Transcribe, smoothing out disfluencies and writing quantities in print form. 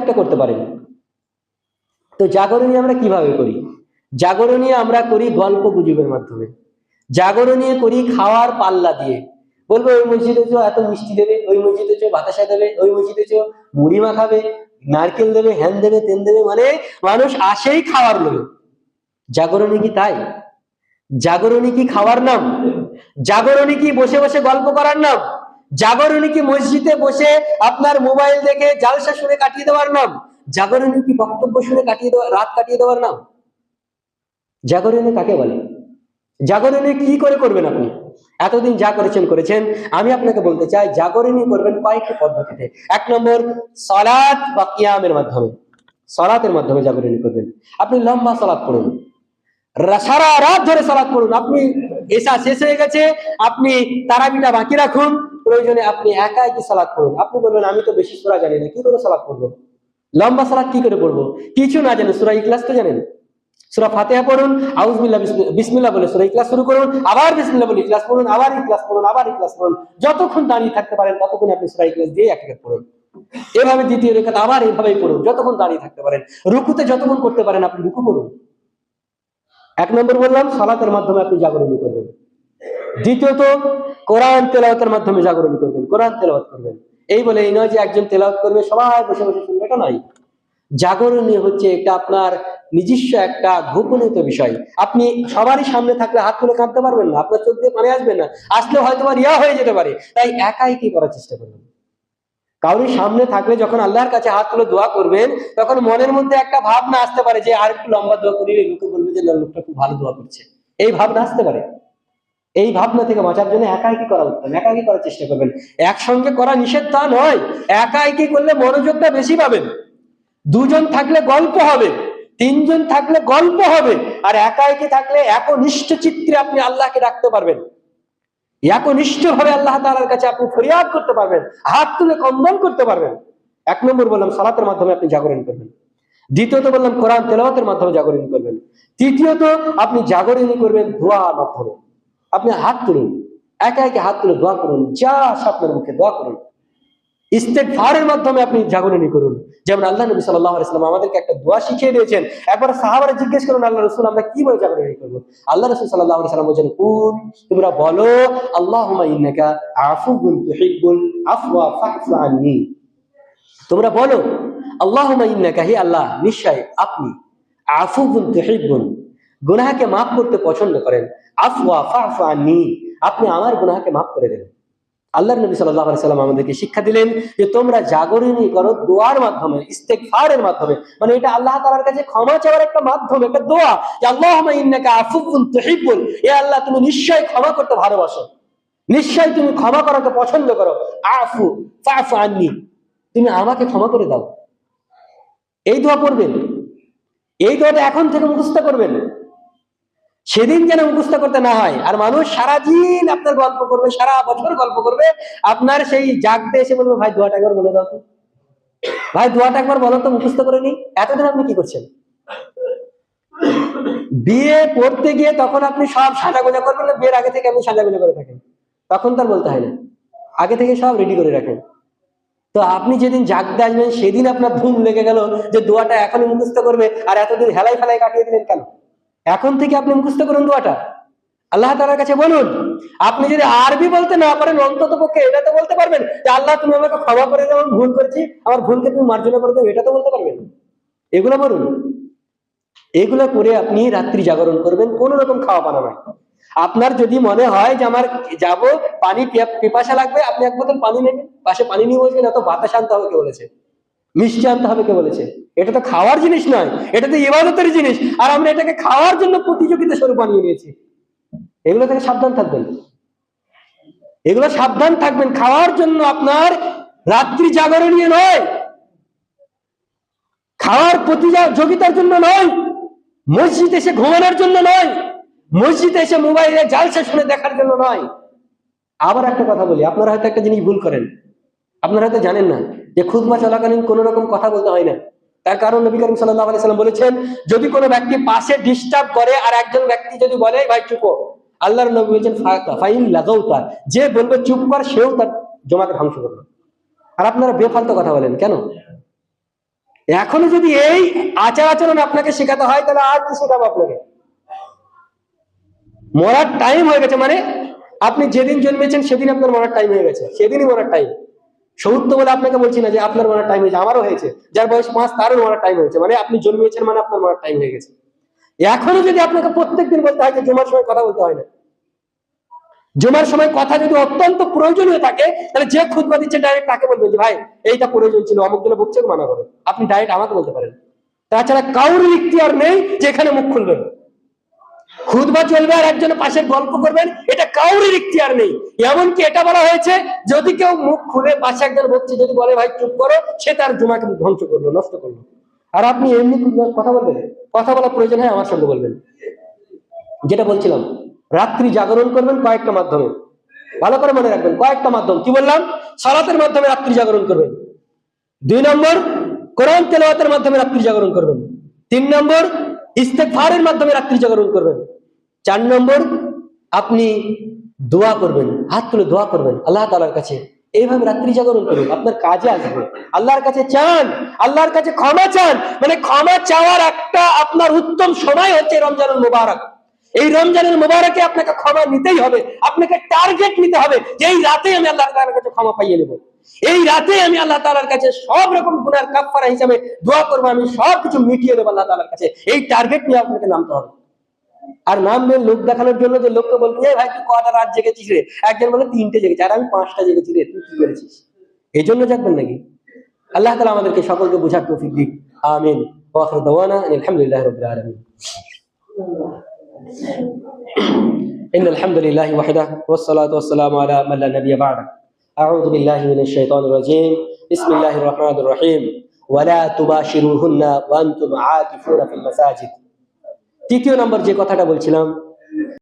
একটা করতে পারেন। তো জাগরণী আমরা কিভাবে করি? জাগরণী আমরা করি গল্প গুজবের মাধ্যমে, জাগরণী করি খাওয়ার পাল্লা দিয়ে। বলবো ওই মসজিদে চো, এত মিষ্টি দেবে, ওই মসজিদে চো বাতাসা দেবে, ওই মসজিদে চো মুড়ি মাখাবে, নারকেল দেবে, হ্যান দেবে, তেল দেবে, মানে মানুষ আসেই খাওয়ার লোভে। জাগরণী কি তাই? জাগরণী কি খাওয়ার নাম? জাগরণী কি বসে বসে গল্প করার নাম? জাগরণী কি মসজিদে বসে আপনার মোবাইল দেখে জালসা শুনে কাটিয়ে দেওয়ার নাম? জাগরণী কি বক্তব্য শুনে কাটিয়ে দেওয়া, রাত কাটিয়ে দেওয়ার নাম? জাগরণী কাকে বলে? জাগরণী কি করে করবেন আপনি? এতদিন যা করেছেন করেছেন। আমি আপনাকে বলতে চাই জাগরণী করবেন কয়েকটি পদ্ধতিতে। 1 নম্বর, সালাত বা কিয়ামের মাধ্যমে। সালাতের মাধ্যমে জাগরণী করবেন। আপনি লম্বা সালাত পড়ুন, সারা রাত ধরে সালাত পড়ুন। আপনি এশা শেষ হয়ে গেছে, আপনি তারাবিটা বাকি রাখুন, প্রয়োজনে আপনি একাই কি সালাত পড়ুন। আপনি বলবেন আমি তো বেশি সূরা জানি না, কি করে সালাত পড়বো? লম্বা সালাত কি করে পড়বো? কিছু না জানেন, সূরা ইখলাস তো জানেন, সূরা ফাতিহা পড়ুন, আউযুবিল্লাহ বিসমিল্লাহ বলে সূরা ইখলাস শুরু করুন, আবার বিসমিল্লাহ বলে ইখলাস পড়ুন, আবার ইখলাস পড়ুন, আবার ইখলাস পড়ুন। যতক্ষণ দাঁড়িয়ে থাকতে পারেন ততক্ষণ আপনি সূরা ইখলাস দিয়ে এক রাকাত পড়ুন। এভাবে দ্বিতীয় রাকাত আবার এইভাবেই পড়ুন, যতক্ষণ দাঁড়িয়ে থাকতে পারেন। রুকুতে যতক্ষণ করতে পারেন আপনি রুকু করুন। 1 নম্বর বললাম সালাতের মাধ্যমে আপনি জাগরণী করবেন। দ্বিতীয়ত, কোরআন তেলাওয়াতের মাধ্যমে জাগরণী করবেন, কোরআন তেলাওয়াত করবেন। এই বলে এই নয় যে একজন তেলাওয়াত করবে সবাই বসে বসে শুনবে, এটা নয়। জাগরণী হচ্ছে এটা আপনার নিজস্ব একটা গোপনীয়ত বিষয়। আপনি সবারই সামনে থাকলে হাত তুলে কাঁদতে পারবেন না, আপনার চোখ দিয়ে পানি আসবে না, আসলে হয়তো রিয়া হয়ে যেতে পারে। তাই একাই কি করার চেষ্টা করবেন। কারোর সামনে থাকলে যখন আল্লাহর কাছে হাত তুলে দোয়া করবেন, তখন মনের মধ্যে একটা ভাবনা আসতে পারে যে আর একটু লম্বা দোয়া করি, লোকে বলবে যে লোকটা খুব ভালো দোয়া করছে, এই ভাবনা আসতে পারে। এই ভাবনা থেকে বাঁচার জন্য একাকি করা উত্তম, একাকি করার চেষ্টা করবেন। একসঙ্গে করা নিষেধ তা নয়, একাকি করলে মনোযোগটা বেশি পাবেন। 2 জন থাকলে গল্প হবে, 3 জন থাকলে গল্প হবে, আর একাকি থাকলে একনিষ্ঠ চিত্তে আপনি আল্লাহকে ডাকতে পারবেন, একনিষ্ঠ ভাবে আল্লাহ তাআলার কাছে আপনি ফরিয়াদ করতে পারবেন, হাত তুলে কন্দন করতে পারবেন। 1 নম্বর বললাম সালাতের মাধ্যমে আপনি জাগরণ করবেন। দ্বিতীয়ত বললাম কোরআন তেলাওয়াতের মাধ্যমে জাগরণ করবেন। তৃতীয়ত আপনি জাগরণ করবেন দোয়ার মাধ্যমে। আপনি হাত তুলুন, একা একা হাত তুলে দোয়া করুন, যা আপনার মুখে দোয়া করুন। ইস্তেগফারের মাধ্যমে আপনি জাগরণী করুন। যেমন আল্লাহ নবী সাল্লাল্লাহু আলাইহি ওয়াসাল্লাম আমাদেরকে একটা দোয়া শিখিয়ে দিয়েছেন। একবার সাহাবারা জিজ্ঞেস করলেন আল্লাহ রাসূল আমরা কিভাবে জাগরণী করব? আল্লাহ রাসূল সাল্লাল্লাহু আলাইহি ওয়াসাল্লাম বলেন কুল, তোমরা বলো আল্লাহুম্মা ইন্নাকা আফুউন তুহিব্বুল আফওয়া ফা'ফু আননি। তোমরা বলো আল্লাহুম্মা ইন্নাকা, হে আল্লাহ নিশ্চয় আপনি, আফুউন তুহিব্বুন গুনাহকে maaf করতে পছন্দ করেন, আফওয়া ফা'ফু আননি আপনি আমার গুনাহকে maaf করে দেন। আল্লাহর নবী সাল্লাল্লাহু আলাইহি ওয়াসাল্লাম আমাদেরকে শিক্ষা দিলেন যে তোমরা জাগরণী করো দোয়ার মাধ্যমে, ইস্তেগফারের মাধ্যমে। মানে এটা আল্লাহ তাআলার কাছে ক্ষমা চাওয়ার একটা মাধ্যম, একটা দোয়া যে আল্লাহুম্মা ইন্নাকা আফুউন তুহিব্বুল, হে আল্লাহ তুমি নিশ্চয়ই ক্ষমা করতে ভালোবাসো, নিশ্চয়ই তুমি ক্ষমা করাকে পছন্দ করো, আফু ফা'ফু আননি তুমি আমাকে ক্ষমা করে দাও। এই দোয়া করবেন, এই দোয়াটা এখন থেকে মুখস্থ করবেন, সেদিন যেন মুখস্থ করতে না হয়। আর মানুষ সারা দিন আপনার গল্প করবে, সারা বছর গল্প করবে, আপনার সেই জাগতে এসে বলবে ভাই দোয়াটা একবার বলে দাও তো, ভাই দোয়াটা একবার বলো তো, মুখস্থ করে নি। এতদিন আপনি কি করছেন? বিয়ে পড়তে গিয়ে তখন আপনি সব সাজাগোজা করবেন, বিয়ের আগে থেকে আপনি সাজাগোজা করে থাকেন, তখন তার বলতে হয় না, আগে থেকে সব রেডি করে রাখেন। তো আপনি যেদিন জাগতে আসবেন সেদিন আপনার ধুম লেগে গেল যে দোয়াটা এখনই মুখস্থ করবে, আর এতদিন হেলাই ফেলাই কাটিয়ে দিলেন কেন? এখন থেকে আপনি মুখস্থ করুন দোয়াটা, আল্লাহ তাআলার কাছে বলুন। আপনি যদি আরবি বলতে না পারেন অন্তত পক্ষে এটা তো বলতে পারবেন যে আল্লাহ তুমি আমাকে ক্ষমা করে দাও, আমি ভুল করেছি, আমার ভুলকে তুমি মার্জনা করে দাও, এটা তো বলতে পারবেন। এগুলো বলুন, এগুলো করে আপনি রাত্রি জাগরণ করবেন, কোন রকম খাওয়া পানা নয়। আপনার যদি মনে হয় যে আমার যাব পানি পিপাসা লাগবে, আপনি 1 বোতল পানি নেবেন, পাশে পানি নিয়ে বসবেন, এত বাতাস আনতে হবে কে বলেছে, মিষ্টি আনতে হবে কে বলেছে? এটা তো খাওয়ার জিনিস নয়, এটা তো ইবাদতের জিনিস, আর আমরা এটাকে খাওয়ার জন্য প্রতিযোগিতা স্বরূপ বানিয়ে নিয়েছি। এগুলো থেকে সাবধান থাকবেন, এগুলো সাবধান থাকবেন। খাওয়ার জন্য আপনার রাত্রি জাগরণীয় নয়, খাওয়ার প্রতিযোগিতার জন্য নয়, মসজিদে এসে ঘুমানোর জন্য নয়, মসজিদে এসে মোবাইলে জালসা শুনে দেখার জন্য নয়। আবার একটা কথা বলি, আপনারা হয়তো একটা জিনিস ভুল করেন, আপনারা হয়তো জানেন না যে খুতবা চলাকালীন কোন রকম কথা বলতে হয় না। তার কারণ নবী করিম সাল্লাল্লাহু আলাইহি সাল্লাম বলেছেন যদি কোনো ব্যক্তি পাশে ডিস্টার্ব করে আর একজন ব্যক্তি যদি বলে ভাই চুপ, আল্লাহর নবী বলেছেন ফাইন লাগাউতা, যে বলবে চুপ কর সেও তার জমাকে ধ্বংস করবে। আর আপনারা বেফালতু কথা বলেন কেন? এখনো যদি এই আচার আচরণ আপনাকে শেখাতে হয়, তাহলে আর কি শেখাবো আপনাকে? মরার টাইম হয়ে গেছে, মানে আপনি যেদিন জন্মেছেন সেদিন আপনার মরার টাইম হয়ে গেছে, সেদিনই মরার টাইম। সৌত্য বলে আপনাকে বলছি না যে আপনার মরার টাইম হয়েছে, আমারও হয়েছে, যার বয়স 5 তারও মরার টাইম হয়েছে, মানে আপনি জন্মেছেন মানে আপনার মরার টাইম হয়ে গেছে। এখনো যদি আপনাকে প্রত্যেকদিন বলতে হয় যে জুমার সময় কথা বলতে হয় না, জুমার সময় কথা যদি অত্যন্ত প্রয়োজনীয় থাকে, তাহলে যে খুতবা দিচ্ছে ডাইরেক্ট তাকে বলবেন যে ভাই এইটা প্রয়োজন ছিল, অমুক দিনে বকছে, মানা করো। আপনি ডাইরেক্ট আমাকে বলতে পারেন, তাছাড়া কাউর ইখতিয়ার নেই যে এখানে মুখ খুলবেন। খুতবা চলবে আর একজনের পাশে গল্প করবেন, এটা কাউরের ইখতিয়ার নেই। এমনকি এটা বলা হয়েছে, যদি কেউ মুখ খুলে পাশে একজন বলছে, যদি বলে ভাই চুপ করো, সে তার জুমাকে ধ্বংস করলো, নষ্ট করলো। আর আপনি এমনি কথা বলবেন, কথা বলার প্রয়োজন হয় আমার সঙ্গে বলবেন। যেটা বলছিলাম, রাত্রি জাগরণ করবেন কয়েকটা মাধ্যমে, ভালো করে মনে রাখবেন, কয়েকটা মাধ্যম। কি বললাম? সালাতের মাধ্যমে রাত্রি জাগরণ করবেন। 2 নম্বর, কোরআন তেলাওয়াতের মাধ্যমে রাত্রি জাগরণ করবেন। 3 নম্বর, ইস্তেগফারের মাধ্যমে রাত্রি জাগরণ করবেন। 4 নম্বর, আপনি দোয়া করবেন, হাত তুলে দোয়া করবেন আল্লাহ তাআলার কাছে। এইভাবে রাত্রি জাগরণ করুন, আপনার কাজে আসবে। আল্লাহর কাছে চান, আল্লাহর কাছে ক্ষমা চান, মানে ক্ষমা চাওয়ার একটা আপনার উত্তম সময় হচ্ছে রমজানুল মুবারক। এই রমজানুল মুবারকে আপনাকে ক্ষমা নিতেই হবে, আপনাকে টার্গেট নিতে হবে যে এই রাতে আমি আল্লাহ তাআলার কাছে ক্ষমা পাইয়ে নেব, এই রাতে আমি আল্লাহ তাআলার কাছে সব রকম গুনার কাফফারা হিসাবে দোয়া করবো, আমি সবকিছু মিটিয়ে দেবো আল্লাহ তাআলার কাছে। এই টার্গেট নিয়ে আপনাকে নামতে হবে। আর নামবেন লোক দেখানোর জন্য, যে লোককে বলবি ভাই তুই কটা রাত জেগেছিস রে, একজন বলে 3টে জেগেছি, আর আমি 5টা জেগেছি রে, তুই কি করেছিস? এই জন্য জাগবেন নাকি? আল্লাহ তাআলা আমাদেরকে সকলকে বুঝার তৌফিক দিক। আমিন। ওয়া আখিরু দাওয়ানা আলহামদুলিল্লাহি রাব্বিল আলামিন। ইন্নাল হামদুলিল্লাহি ওয়াহদাহু ওয়াস সালাতু ওয়াস সালামু আলা মান লা নাবিয়্যা বা'দা। আউযু বিল্লাহি মিনাশ শাইতানির রাজীম। বিসমিল্লাহির রাহমানির রাহিম। ওয়া লা তুবাশিরুহুন্না ওয়া আনতুম আকিফুনা ফিল মাসাজিদ। তৃতীয় নম্বর যে কথাটা বলছিলাম,